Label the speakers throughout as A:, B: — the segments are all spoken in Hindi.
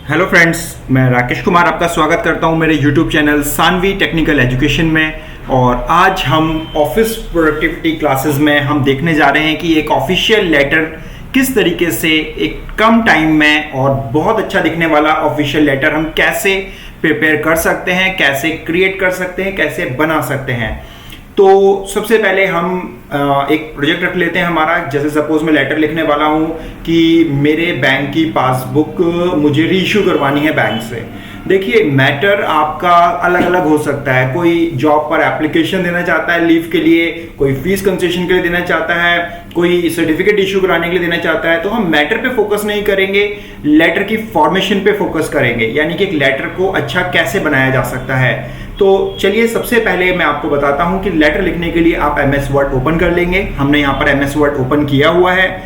A: हेलो फ्रेंड्स, मैं राकेश कुमार आपका स्वागत करता हूं मेरे YouTube channel Saanvi technical education में। और आज हम ऑफिस प्रोडक्टिविटी क्लासेस में हम देखने जा रहे हैं कि एक ऑफिशियल लेटर किस तरीके से एक कम टाइम में और बहुत अच्छा दिखने वाला ऑफिशियल लेटर हम कैसे प्रिपेयर कर सकते हैं, कैसे क्रिएट कर सकते हैं, कैसे बना सकते हैं। तो सबसे पहले हम एक प्रोजेक्ट रख लेते हैं हमारा। जैसे सपोज मैं लेटर लिखने वाला हूँ कि मेरे बैंक की पासबुक मुझे रीइश्यू करवानी है बैंक से। देखिए, मैटर आपका अलग अलग हो सकता है। कोई जॉब पर एप्लीकेशन देना चाहता है लीव के लिए, कोई फीस कंसेशन के लिए देना चाहता है, कोई सर्टिफिकेट इशू कराने के लिए देना चाहता है। तो हम मैटर पे फोकस नहीं करेंगे, लेटर की फॉर्मेशन पे फोकस करेंगे, यानी कि एक लेटर को अच्छा कैसे बनाया जा सकता है। तो चलिए, सबसे पहले मैं आपको बताता हूं कि लेटर लिखने के लिए आप MS वर्ड ओपन कर लेंगे। हमने यहां पर MS वर्ड ओपन किया हुआ है।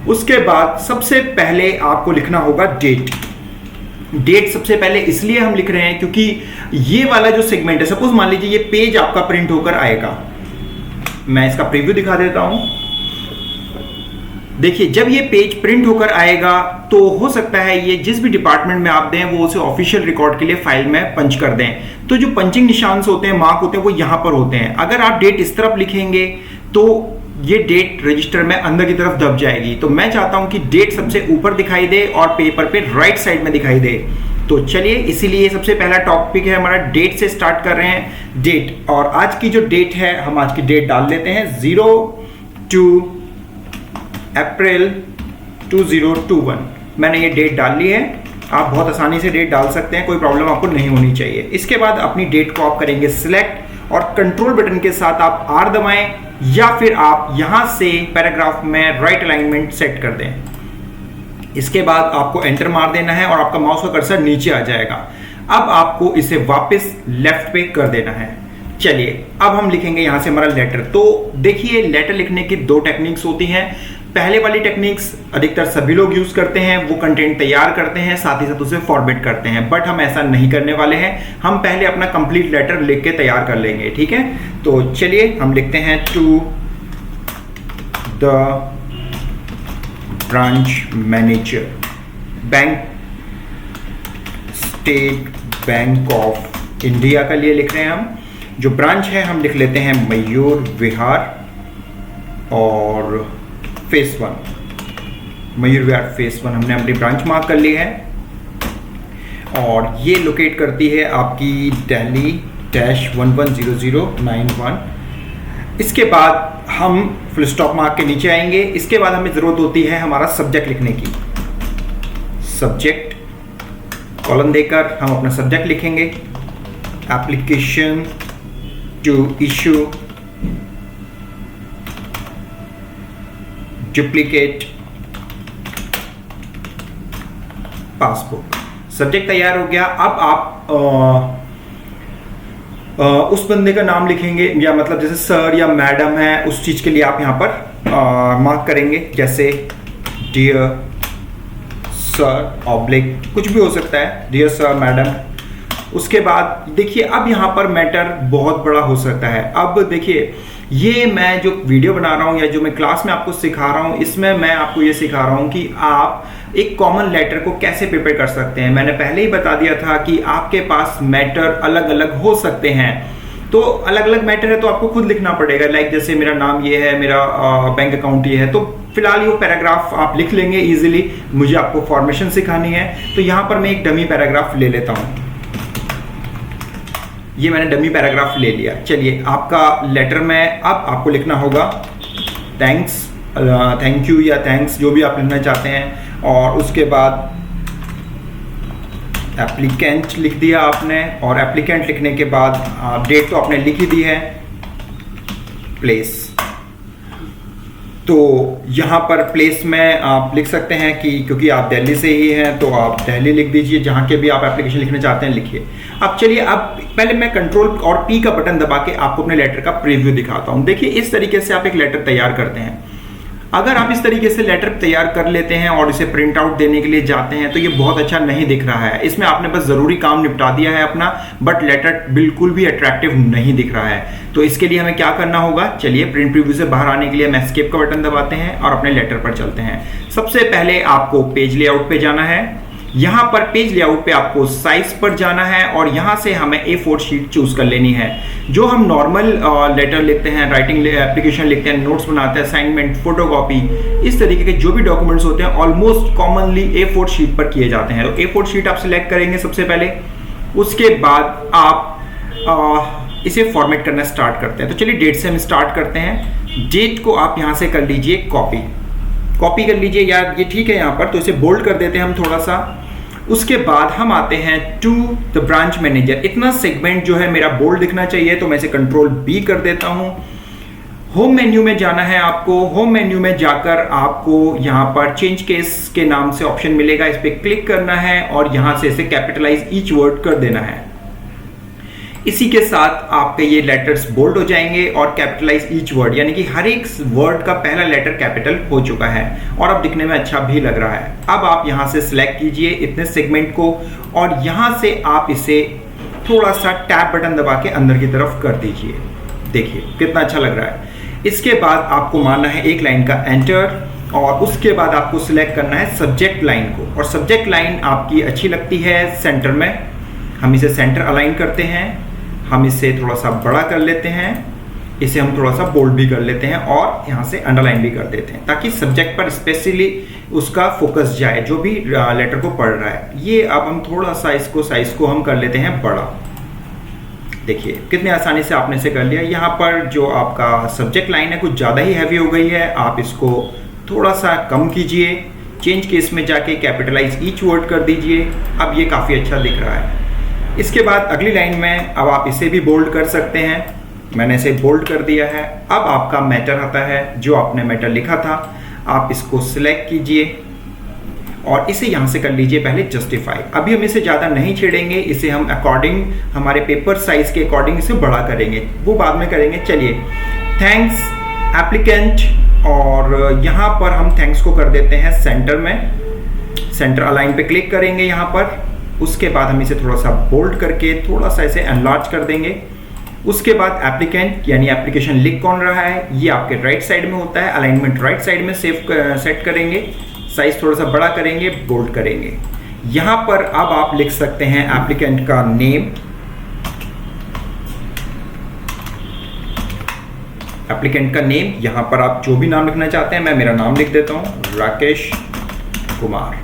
A: उसके बाद सबसे पहले आपको लिखना होगा डेट। डेट सबसे पहले इसलिए हम लिख रहे हैं क्योंकि ये वाला जो सेगमेंट है, सपोज मान लीजिए ये पेज आपका प्रिंट होकर आएगा। मैं इसका प्रीव्यू दिखा देता हूं। देखिए, जब ये पेज प्रिंट होकर आएगा तो हो सकता है ये जिस भी डिपार्टमेंट में आप दें वो उसे ऑफिशियल रिकॉर्ड के लिए फाइल में पंच कर दें। तो जो पंचिंग निशान होते हैं, मार्क होते हैं, वो यहां पर होते हैं। अगर आप डेट इस तरफ लिखेंगे तो ये डेट रजिस्टर में अंदर की तरफ दब जाएगी। तो मैं चाहता हूं कि डेट सबसे ऊपर दिखाई दे और पेपर पे राइट साइड में दिखाई दे। तो चलिए, इसीलिए सबसे पहला टॉपिक है हमारा, डेट से स्टार्ट कर रहे हैं। डेट, और आज की जो डेट है हम आज की डेट डाल लेते हैं 02 अप्रैल 2021। मैंने ये डेट डाल ली है। आप बहुत आसानी से डेट डाल सकते हैं, कोई प्रॉब्लम आपको नहीं होनी चाहिए। इसके बाद अपनी डेट को आप करेंगे सिलेक्ट और कंट्रोल बटन के साथ आप R दबाएं या फिर आप यहां से पैराग्राफ में राइट अलाइनमेंट सेट कर दें। इसके बाद आपको एंटर मार देना है और आपका माउस का कर्सर नीचे आ जाएगा। अब आपको इसे वापस लेफ्ट पे कर देना है। चलिए, अब हम लिखेंगे यहां से हमारा लेटर। तो देखिए, लेटर लिखने की दो टेक्निक्स होती हैं। पहले वाली टेक्निक्स अधिकतर सभी लोग यूज करते हैं, वो कंटेंट तैयार करते हैं, साथ ही साथ उसे फॉर्मेट करते हैं। बट हम ऐसा नहीं करने वाले हैं। हम पहले अपना कंप्लीट लेटर लिख के तैयार कर लेंगे, ठीक है। तो चलिए, हम लिखते हैं to the branch manager, bank, State Bank of India का लिए लिख रहे हैं हम। जो ब्रांच है हम लिख लेते हैं मयूर विहार और फेस 1, मयूर विहार फेस 1 हमने अपनी ब्रांच मार्क कर ली है। और ये लोकेट करती है आपकी दिल्ली -110091। इसके बाद हम फुल स्टॉप मार्क के नीचे आएंगे। इसके बाद हमें जरूरत होती है हमारा सब्जेक्ट लिखने की। सब्जेक्ट कॉलम देकर हम अपना सब्जेक्ट लिखेंगे। Application to issue duplicate passbook. Subject तैयार हो गया। अब आप उस बंदे का नाम लिखेंगे, या मतलब जैसे सर या मैडम है, उस चीज के लिए आप यहां पर मार्क करेंगे। जैसे डियर सर ऑब्लिक, कुछ भी हो सकता है, डियर सर मैडम। उसके बाद देखिए, अब यहां पर मैटर बहुत बड़ा हो सकता है। अब देखिए, ये मैं जो वीडियो बना रहा हूं या जो मैं क्लास में आपको सिखा रहा हूं, इसमें मैं आपको ये सिखा रहा हूं कि आप एक कॉमन लेटर को कैसे प्रिपेयर कर सकते हैं। मैंने पहले ही बता दिया था कि आपके पास मैटर अलग अलग हो सकते हैं। तो अलग अलग मैटर है तो आपको खुद लिखना पड़ेगा। लाइक जैसे मेरा नाम ये है, मेरा बैंक अकाउंट ये है, तो फिलहाल ये पैराग्राफ आप लिख लेंगे इजीली। मुझे आपको फॉर्मेशन सिखानी है, तो यहां पर मैं एक डमी पैराग्राफ ले लेता हूं। ये मैंने डमी पैराग्राफ ले लिया। चलिए, आपका लेटर में अब आपको लिखना होगा थैंक्स, थैंक यू या थैंक्स, जो भी आप लिखना चाहते हैं। और उसके बाद एप्लीकेंट लिख दिया आपने। और एप्लीकेंट लिखने के बाद डेट तो आपने लिख ही दी है। प्लेस, तो यहाँ पर प्लेस में आप लिख सकते हैं कि क्योंकि आप दिल्ली से ही हैं तो आप दिल्ली लिख दीजिए। जहाँ के भी आप एप्लीकेशन लिखना चाहते हैं लिखिए। अब चलिए, अब पहले मैं कंट्रोल और P का बटन दबा के आपको अपने लेटर का प्रीव्यू दिखाता हूँ। देखिए, इस तरीके से आप एक लेटर तैयार करते हैं। अगर आप इस तरीके से लेटर तैयार कर लेते हैं और इसे प्रिंट आउट देने के लिए जाते हैं तो ये बहुत अच्छा नहीं दिख रहा है। इसमें आपने बस जरूरी काम निपटा दिया है अपना, बट लेटर बिल्कुल भी अट्रैक्टिव नहीं दिख रहा है। तो इसके लिए हमें क्या करना होगा, चलिए प्रिंट प्रीव्यू से बाहर आने के लिए हम एस्केप का बटन दबाते हैं और अपने लेटर पर चलते हैं। सबसे पहले आपको पेज लेआउट पे जाना है। यहाँ पर पेज लेआउट पे आपको साइज पर जाना है और यहाँ से हमें A4 शीट चूज कर लेनी है। जो हम नॉर्मल लेटर लिखते हैं, राइटिंग एप्लीकेशन लिखते हैं, नोट्स बनाते हैं, असाइनमेंट, फोटोकॉपी, इस तरीके के जो भी डॉक्यूमेंट्स होते हैं ऑलमोस्ट कॉमनली A4 शीट पर किए जाते हैं। तो A4 शीट आप सिलेक्ट करेंगे सबसे पहले, उसके बाद आप इसे फॉर्मेट करना स्टार्ट करते हैं। तो चलिए डेट से हम स्टार्ट करते हैं। डेट को आप यहाँ से कर लीजिए कॉपी कर लीजिए यार, ये ठीक है यहाँ पर, तो इसे बोल्ड कर देते हैं हम थोड़ा सा। उसके बाद हम आते हैं टू द ब्रांच मैनेजर। इतना सेगमेंट जो है मेरा बोल्ड दिखना चाहिए, तो मैं इसे कंट्रोल B कर देता हूं। होम मेन्यू में जाना है आपको। होम मेन्यू में जाकर आपको यहां पर चेंज केस के नाम से ऑप्शन मिलेगा, इस पर क्लिक करना है और यहां से इसे कैपिटलाइज ईच वर्ड कर देना है। इसी के साथ आपके ये लेटर्स बोल्ड हो जाएंगे और कैपिटलाइज ईच वर्ड, यानी कि हर एक वर्ड का पहला लेटर कैपिटल हो चुका है और अब दिखने में अच्छा भी लग रहा है। अब आप यहां से सिलेक्ट कीजिए इतने सेगमेंट को और यहां से आप इसे थोड़ा सा टैब बटन दबा के अंदर की तरफ कर दीजिए। देखिए कितना अच्छा लग रहा है। इसके बाद आपको मारना है एक लाइन का एंटर और उसके बाद आपको सिलेक्ट करना है सब्जेक्ट लाइन को, और सब्जेक्ट लाइन आपकी अच्छी लगती है सेंटर में, हम इसे सेंटर अलाइन करते हैं। हम इसे थोड़ा सा बड़ा कर लेते हैं, इसे हम थोड़ा सा बोल्ड भी कर लेते हैं और यहाँ से अंडरलाइन भी कर देते हैं, ताकि सब्जेक्ट पर स्पेशली उसका फोकस जाए जो भी लेटर को पढ़ रहा है। ये अब हम थोड़ा सा इसको साइज को हम कर लेते हैं बड़ा। देखिए कितने आसानी से आपने इसे कर लिया। यहाँ पर जो आपका सब्जेक्ट लाइन है कुछ ज़्यादा ही हैवी हो गई है, आप इसको थोड़ा सा कम कीजिए। चेंज केस में जाके कैपिटलाइज ईच वर्ड कर दीजिए। अब ये काफ़ी अच्छा दिख रहा है। इसके बाद अगली लाइन में अब आप इसे भी बोल्ड कर सकते हैं, मैंने इसे बोल्ड कर दिया है। अब आपका मैटर आता है, जो आपने मैटर लिखा था आप इसको सिलेक्ट कीजिए और इसे यहाँ से कर लीजिए पहले जस्टिफाई। अभी हम इसे ज़्यादा नहीं छेड़ेंगे, इसे हम अकॉर्डिंग हमारे पेपर साइज के अकॉर्डिंग इसे बड़ा करेंगे, वो बाद में करेंगे। चलिए थैंक्स एप्लीकेंट, और यहाँ पर हम थैंक्स को कर देते हैं सेंटर में, सेंटर अलाइन पे क्लिक करेंगे यहाँ पर। उसके बाद हम इसे थोड़ा सा बोल्ड करके थोड़ा सा इसे एनलार्ज कर देंगे। उसके बाद एप्लीकेंट यानी एप्लीकेशन लिख कौन रहा है, ये आपके राइट साइड में होता है, अलाइनमेंट राइट साइड में सेट करेंगे, साइज थोड़ा सा बड़ा करेंगे, बोल्ड करेंगे। यहाँ पर अब आप लिख सकते हैं एप्लीकेंट का नेम, एप्लीकेंट का नेम, यहाँ पर आप जो भी नाम लिखना चाहते हैं, मैं मेरा नाम लिख देता हूँ राकेश कुमार।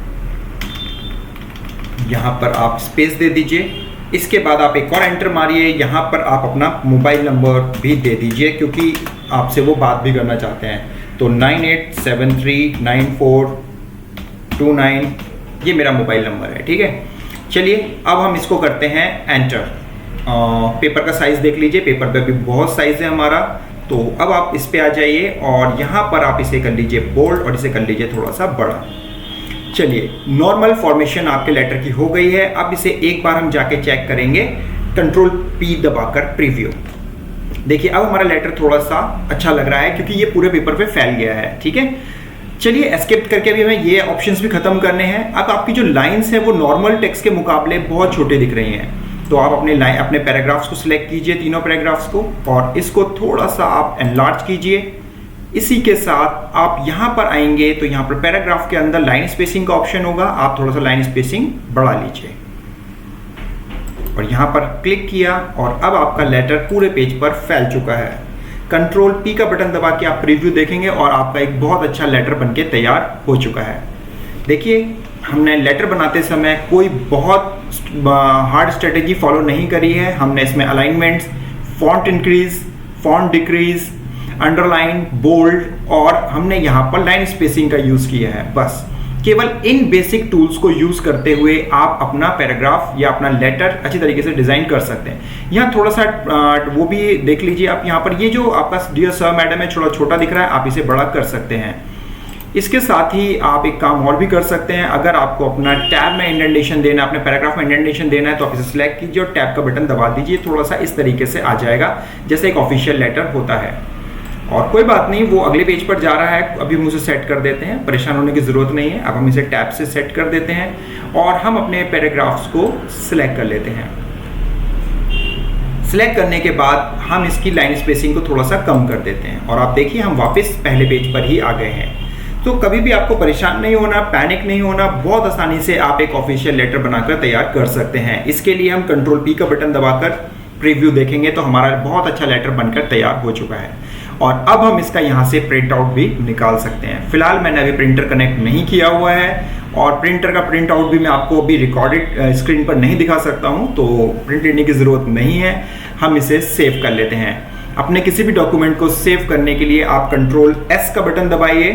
A: यहाँ पर आप स्पेस दे दीजिए। इसके बाद आप एक और एंटर मारिए, यहाँ पर आप अपना मोबाइल नंबर भी दे दीजिए क्योंकि आपसे वो बात भी करना चाहते हैं। तो 98739429 ये मेरा मोबाइल नंबर है, ठीक है। चलिए अब हम इसको करते हैं एंटर। पेपर का साइज देख लीजिए, पेपर पे भी बहुत साइज है हमारा। तो अब आप इस पे आ जाइए और यहाँ पर आप इसे कर लीजिए बोल्ड और इसे कर लीजिए थोड़ा सा बड़ा। चलिए नॉर्मल फॉर्मेशन आपके लेटर की हो गई है। अब इसे एक बार हम जाके चेक करेंगे, कंट्रोल P दबाकर प्रीव्यू। देखिए अब हमारा लेटर थोड़ा सा अच्छा लग रहा है क्योंकि ये पूरे पेपर पे फैल गया है, ठीक है। चलिए एस्केप करके अभी हमें ये ऑप्शंस भी खत्म करने हैं। अब आपकी जो लाइंस है वो नॉर्मल टेक्स्ट के मुकाबले बहुत छोटे दिख रही हैं, तो आप अपने पैराग्राफ्स को सिलेक्ट कीजिए, तीनों पैराग्राफ्स को, और इसको थोड़ा सा आप एनलार्ज कीजिए। इसी के साथ आप यहाँ पर आएंगे तो यहाँ पर पैराग्राफ के अंदर लाइन स्पेसिंग का ऑप्शन होगा, आप थोड़ा सा लाइन स्पेसिंग बढ़ा लीजिए और यहाँ पर क्लिक किया और अब आपका लेटर पूरे पेज पर फैल चुका है। कंट्रोल P का बटन दबा के आप प्रीव्यू देखेंगे और आपका एक बहुत अच्छा लेटर बनके तैयार हो चुका है। देखिए हमने लेटर बनाते समय कोई बहुत हार्ड स्ट्रेटेजी फॉलो नहीं करी है। हमने इसमें alignments, font increase, font decrease, underline, bold और हमने यहाँ पर लाइन स्पेसिंग का यूज किया है। बस केवल इन बेसिक टूल्स को यूज करते हुए आप अपना पैराग्राफ या अपना लेटर अच्छी तरीके से डिजाइन कर सकते हैं। यहाँ थोड़ा सा वो भी देख लीजिए आप, यहाँ पर ये जो आपका डियर सर मैडम है थोड़ा छोटा दिख रहा है, आप इसे बड़ा कर सकते हैं। इसके साथ ही आप एक काम और भी कर सकते हैं, अगर आपको अपना टैब में इंडेंटेशन देना है, अपने पैराग्राफ में इंडेंटेशन देना है, तो आप इसे सिलेक्ट कीजिए और टैब का बटन दबा दीजिए, थोड़ा सा इस तरीके से आ जाएगा जैसे एक ऑफिशियल लेटर होता है। और कोई बात नहीं, वो अगले पेज पर जा रहा है, अभी हम उसे सेट कर देते हैं, परेशान होने की ज़रूरत नहीं है। अब हम इसे टैब से सेट कर देते हैं और हम अपने पैराग्राफ्स को सिलेक्ट कर लेते हैं। सिलेक्ट करने के बाद हम इसकी लाइन स्पेसिंग को थोड़ा सा कम कर देते हैं और आप देखिए हम वापस पहले पेज पर ही आ गए हैं। तो कभी भी आपको परेशान नहीं होना, पैनिक नहीं होना, बहुत आसानी से आप एक ऑफिशियल लेटर बनाकर तैयार कर सकते हैं। इसके लिए हम कंट्रोल P का बटन दबाकर प्रीव्यू देखेंगे तो हमारा बहुत अच्छा लेटर बनकर तैयार हो चुका है। और अब हम इसका यहाँ से प्रिंट आउट भी निकाल सकते हैं। फिलहाल मैंने अभी प्रिंटर कनेक्ट नहीं किया हुआ है और प्रिंटर का प्रिंट आउट भी मैं आपको अभी रिकॉर्डेड स्क्रीन पर नहीं दिखा सकता हूँ, तो प्रिंट लेने की ज़रूरत नहीं है। हम इसे सेव कर लेते हैं। अपने किसी भी डॉक्यूमेंट को सेव करने के लिए आप कंट्रोल S का बटन दबाइए।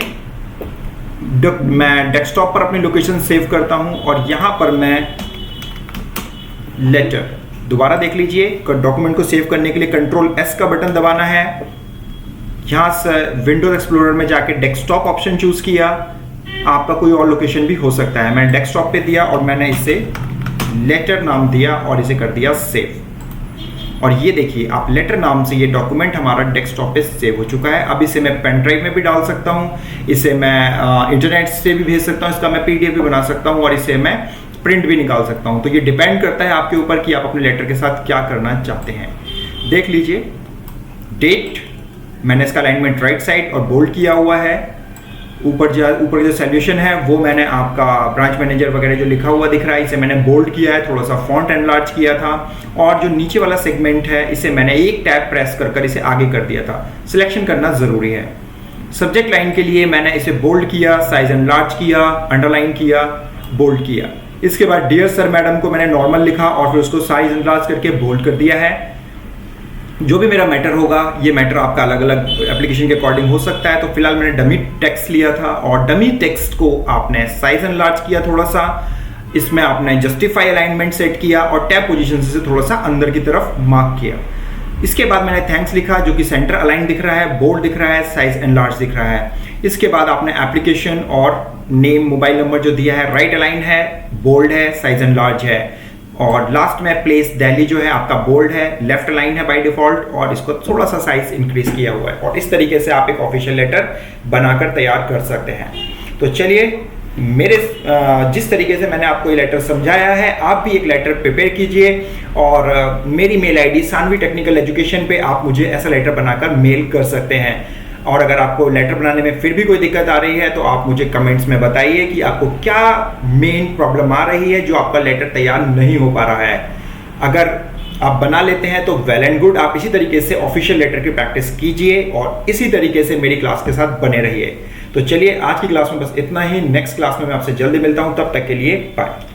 A: मैं डेस्कटॉप पर अपनी लोकेशन सेव करता हूँ और यहाँ पर मैं लेटर, दोबारा देख लीजिए, डॉक्यूमेंट को सेव करने के लिए कंट्रोल S का बटन दबाना है। यहाँ से विंडोज एक्सप्लोरर में जाके डेस्कटॉप ऑप्शन चूज किया। आपका कोई और लोकेशन भी हो सकता है। मैंने डेस्कटॉप पे दिया और मैंने इसे लेटर नाम दिया और इसे कर दिया सेव। और ये देखिए, आप लेटर नाम से ये डॉक्यूमेंट हमारा डेस्कटॉप पे सेव हो चुका है। अब इसे मैं पेन ड्राइव में भी डाल सकता हूँ, इसे मैं इंटरनेट से भी भेज सकता हूँ, इसका मैं PDF भी बना सकता हूँ और इसे मैं प्रिंट भी निकाल सकता हूँ। तो ये डिपेंड करता है आपके ऊपर कि आप अपने लेटर के साथ क्या करना चाहते हैं। देख लीजिए, डेट मैंने इसका अलाइनमेंट राइट साइड और बोल्ड किया हुआ है। ऊपर जो सॉल्यूशन है वो मैंने आपका ब्रांच मैनेजर वगैरह जो लिखा हुआ दिख रहा है, इसे मैंने बोल्ड किया है, थोड़ा सा फॉन्ट एनलार्ज किया था। और जो नीचे वाला सेगमेंट है इसे मैंने एक टैब प्रेस कर इसे आगे कर दिया था। सिलेक्शन करना जरूरी है। सब्जेक्ट लाइन के लिए मैंने इसे बोल्ड किया, साइज एनलार्ज किया, अंडरलाइन किया, बोल्ड किया। इसके बाद डियर सर मैडम को मैंने नॉर्मल लिखा और फिर उसको साइज एनलार्ज करके बोल्ड कर दिया है। जो भी मेरा मैटर होगा, ये मैटर आपका अलग अलग एप्लीकेशन के अकॉर्डिंग हो सकता है। तो फिलहाल मैंने डमी टेक्स्ट लिया था और डमी टेक्स्ट को आपने साइज एनलार्ज किया थोड़ा सा। इसमें आपने जस्टिफाई अलाइनमेंट सेट किया और टैब पोजीशन से थोड़ा सा अंदर की तरफ मार्क किया। इसके बाद मैंने थैंक्स लिखा जो कि सेंटर अलाइन दिख रहा है, बोल्ड दिख रहा है, साइज एनलार्ज दिख रहा है। इसके बाद आपने एप्लीकेशन और नेम, मोबाइल नंबर जो दिया है राइट अलाइन है, बोल्ड है, साइज एनलार्ज है। और लास्ट में प्लेस दिल्ली जो है आपका बोल्ड है, लेफ्ट लाइन है बाय डिफॉल्ट और इसको थोड़ा सा साइज इंक्रीज किया हुआ है। और इस तरीके से आप एक ऑफिशियल लेटर बनाकर तैयार कर सकते हैं। तो चलिए, मेरे जिस तरीके से मैंने आपको ये लेटर समझाया है, आप भी एक लेटर प्रिपेयर कीजिए और मेरी mail ID Saanvi technical education पे आप मुझे ऐसा लेटर बनाकर मेल कर सकते हैं। और अगर आपको लेटर बनाने में फिर भी कोई दिक्कत आ रही है तो आप मुझे कमेंट्स में बताइए कि आपको क्या मेन प्रॉब्लम आ रही है जो आपका लेटर तैयार नहीं हो पा रहा है। अगर आप बना लेते हैं तो वेल एंड गुड। आप इसी तरीके से ऑफिशियल लेटर की प्रैक्टिस कीजिए और इसी तरीके से मेरी क्लास के साथ बने रहिए। तो चलिए, आज की क्लास में बस इतना ही। नेक्स्ट क्लास में मैं आपसे जल्दी मिलता हूं, तब तक के लिए बाय।